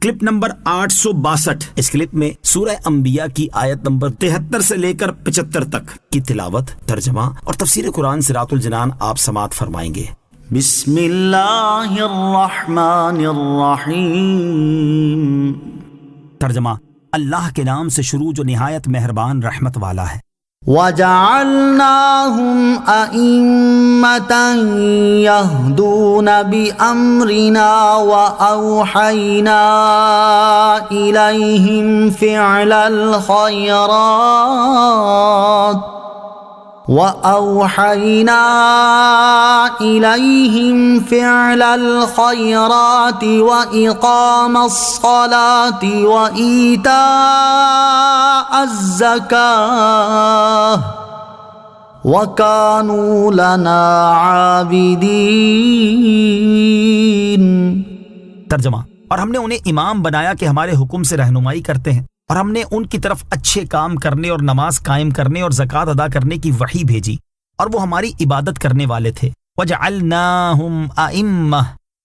Clip number 862۔ اس clip میں سورہ انبیاء کی آیت نمبر 73 سے لے کر 75 تک کی تلاوت، ترجمہ اور تفسیر قرآن صراط الجنان آپ سماعت فرمائیں گے۔ بسم اللہ الرحمن الرحیم۔ ترجمہ، اللہ کے نام سے شروع جو نہایت مہربان رحمت والا ہے۔ وَجَعَلْنَاهُمْ أَئِمَّةً يَهْدُونَ بِأَمْرِنَا وَأَوْحَيْنَا إِلَيْهِمْ فِعْلَ الْخَيْرَاتِ وَإِقَامَ الصَّلَاةِ وَإِيتَاءَ الزَّكَاةِ وَكَانُوا لَنَا عَابِدِينَ۔ ترجمہ، اور ہم نے انہیں امام بنایا کہ ہمارے حکم سے رہنمائی کرتے ہیں، اور ہم نے ان کی طرف اچھے کام کرنے اور نماز قائم کرنے اور زکوٰۃ ادا کرنے کی وحی بھیجی، اور وہ ہماری عبادت کرنے والے تھے۔ وَجَعَلْنَاهُمْ أَئِمَّةً،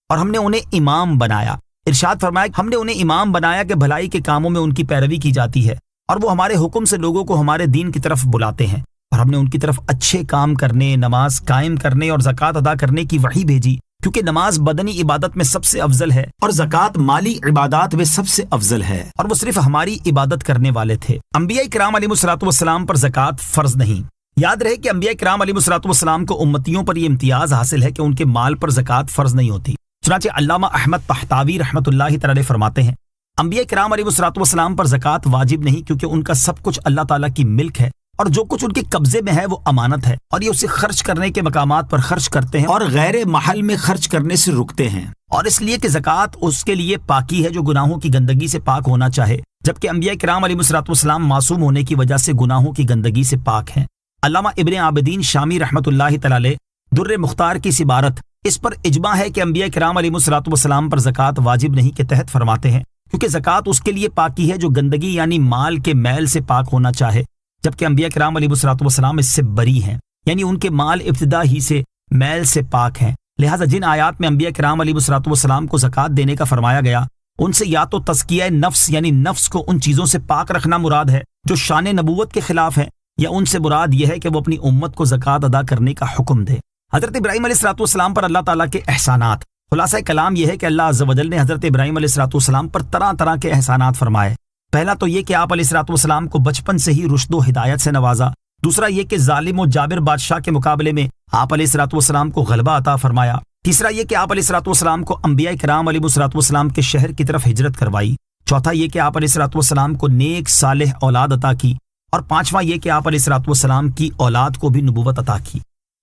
اور ہم نے انہیں امام بنایا۔ ارشاد فرمایا، ہم نے انہیں امام بنایا کہ بھلائی کے کاموں میں ان کی پیروی کی جاتی ہے، اور وہ ہمارے حکم سے لوگوں کو ہمارے دین کی طرف بلاتے ہیں، اور ہم نے ان کی طرف اچھے کام کرنے، نماز قائم کرنے اور زکوٰۃ ادا کرنے کی وحی بھیجی، کیونکہ نماز بدنی عبادت میں سب سے افضل ہے اور زکوٰۃ مالی عبادات میں سب سے افضل ہے، اور وہ صرف ہماری عبادت کرنے والے تھے۔ انبیاء کرام علیہ الصلوۃ والسلام پر زکوٰۃ فرض نہیں۔ یاد رہے کہ انبیاء کرام علیہ الصلوۃ والسلام کو امتیوں پر یہ امتیاز حاصل ہے کہ ان کے مال پر زکوٰۃ فرض نہیں ہوتی۔ چنانچہ علامہ احمد طحطاوی رحمۃ اللہ تعالی فرماتے ہیں، انبیاء کرام علیہ الصلوۃ والسلام پر زکوٰۃ واجب نہیں، کیونکہ ان کا سب کچھ اللہ تعالیٰ کی ملک ہے، اور جو کچھ ان کے قبضے میں ہے وہ امانت ہے، اور یہ اسے خرچ کرنے کے مقامات پر خرچ کرتے ہیں اور غیر محل میں خرچ کرنے سے رکتے ہیں، اور اس لیے کہ زکوٰۃ اس کے لیے پاکی ہے جو گناہوں کی گندگی سے پاک ہونا چاہے، جبکہ انبیاء کرام علیہ الصلوۃ والسلام معصوم ہونے کی وجہ سے گناہوں کی گندگی سے پاک ہیں۔ علامہ ابن عابدین شامی رحمۃ اللہ تعالی در مختار کی اس عبارت اس پر اجماع ہے کہ انبیاء کرام علیہ الصلوۃ والسلام پر زکوٰۃ واجب نہیں کے تحت فرماتے ہیں، کیونکہ زکوٰۃ اس کے لیے پاکی ہے جو گندگی یعنی مال کے میل سے پاک ہونا چاہے، جبکہ انبیاء کرام علیہ الصلوۃ والسلام اس سے بری ہیں، یعنی ان کے مال ابتدا ہی سے میل سے پاک ہیں۔ لہٰذا جن آیات میں انبیاء کرام علیہ الصلوۃ والسلام کو زکوٰۃ دینے کا فرمایا گیا، ان سے یا تو تزکیہ نفس یعنی نفس کو ان چیزوں سے پاک رکھنا مراد ہے جو شان نبوت کے خلاف ہے، یا ان سے مراد یہ ہے کہ وہ اپنی امت کو زکوٰۃ ادا کرنے کا حکم دے۔ حضرت ابراہیم علیہ الصلوۃ والسلام پر اللہ تعالیٰ کے احسانات۔ خلاصہ کلام یہ ہے کہ اللہ عز و جل نے حضرت ابراہیم علیہ الصلوۃ والسلام پر طرح طرح کے احسانات فرمائے۔ پہلا تو یہ کہ آپ علیہ الصلوۃ والسلام کو بچپن سے ہی رشد و ہدایت سے نوازا۔ دوسرا یہ کہ ظالم و جابر بادشاہ کے مقابلے میں آپ علیہ الصلوۃ والسلام کو غلبہ عطا فرمایا۔ تیسرا یہ کہ آپ علیہ الصلوۃ والسلام کو انبیاء کرام علیہ الصلوۃ والسلام کے شہر کی طرف ہجرت کروائی۔ چوتھا یہ کہ آپ علیہ الصلوۃ والسلام کو نیک صالح اولاد عطا کی، اور پانچواں یہ کہ آپ علیہ الصلوۃ والسلام کی اولاد کو بھی نبوت عطا کی۔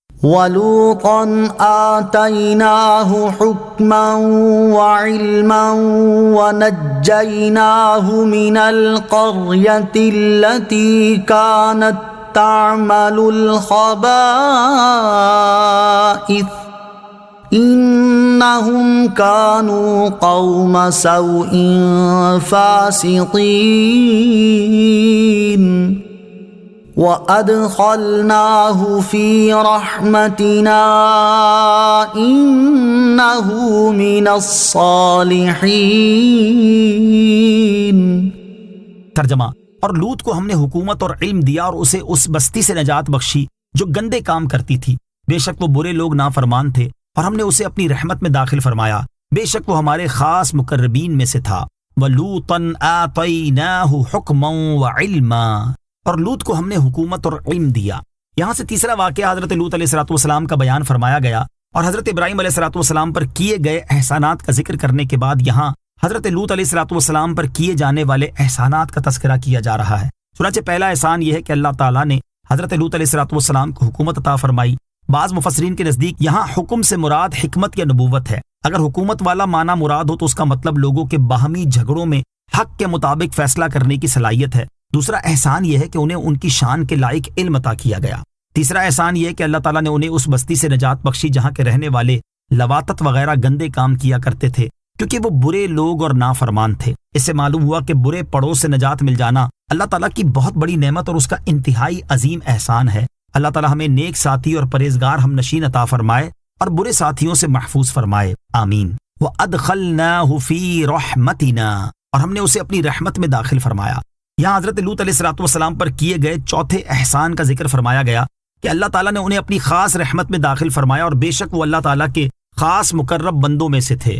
وَلُوطًا آتَيْنَاهُ حُكْمًا وَعِلْمًا وَنَجَّيْنَاهُ مِنَ الْقَرْيَةِ الَّتِي كَانَتْ تَعْمَلُ الْخَبَائِثَ إِنَّهُمْ كَانُوا قَوْمَ سَوْءٍ فَاسِقِينَ وَأَدْخَلْنَاهُ فِي رَحْمَتِنَا إِنَّهُ مِنَ الصَّالِحِينَ۔ ترجمہ، اور لوط کو ہم نے حکومت اور علم دیا اور اسے اس بستی سے نجات بخشی جو گندے کام کرتی تھی، بے شک وہ برے لوگ نافرمان تھے، اور ہم نے اسے اپنی رحمت میں داخل فرمایا، بے شک وہ ہمارے خاص مقربین میں سے تھا۔ وَلُوطًا آتَيْنَاهُ حُكْمًا وَعِلْمًا، اور لوط کو ہم نے حکومت اور علم دیا۔ یہاں سے تیسرا واقعہ حضرت لوط علیہ الصلوۃ والسلام کا بیان فرمایا گیا، اور حضرت ابراہیم علیہ الصلوۃ والسلام پر کیے گئے احسانات کا ذکر کرنے کے بعد یہاں حضرت لوط علیہ الصلوۃ والسلام پر کیے جانے والے احسانات کا تذکرہ کیا جا رہا ہے۔ چنانچہ پہلا احسان یہ ہے کہ اللہ تعالیٰ نے حضرت لوط علیہ الصلوۃ والسلام کو حکومت عطا فرمائی۔ بعض مفسرین کے نزدیک یہاں حکم سے مراد حکمت یا نبوت ہے۔ اگر حکومت والا معنی مراد ہو تو اس کا مطلب لوگوں کے باہمی جھگڑوں میں حق کے مطابق فیصلہ کرنے کی صلاحیت ہے۔ دوسرا احسان یہ ہے کہ انہیں ان کی شان کے لائق علم عطا کیا گیا۔ تیسرا احسان یہ ہے کہ اللہ تعالیٰ نے انہیں اس بستی سے نجات بخشی جہاں کے رہنے والے لواطت وغیرہ گندے کام کیا کرتے تھے، کیونکہ وہ برے لوگ اور نافرمان تھے۔ اس سے معلوم ہوا کہ برے پڑوس سے نجات مل جانا اللہ تعالیٰ کی بہت بڑی نعمت اور اس کا انتہائی عظیم احسان ہے۔ اللہ تعالیٰ ہمیں نیک ساتھی اور پرہیزگار ہم نشین عطا فرمائے اور برے ساتھیوں سے محفوظ فرمائے، آمین۔ وَأَدْخَلْنَاهُ فِي رَحْمَتِنَا، اور ہم نے اسے اپنی رحمت میں داخل فرمایا۔ یہاں حضرت لوط علیہ السلام پر کیے گئے چوتھے احسان کا ذکر فرمایا گیا کہ اللہ تعالیٰ نے انہیں اپنی خاص رحمت میں داخل فرمایا، اور بے شک وہ اللہ تعالیٰ کے خاص مقرب بندوں میں سے تھے۔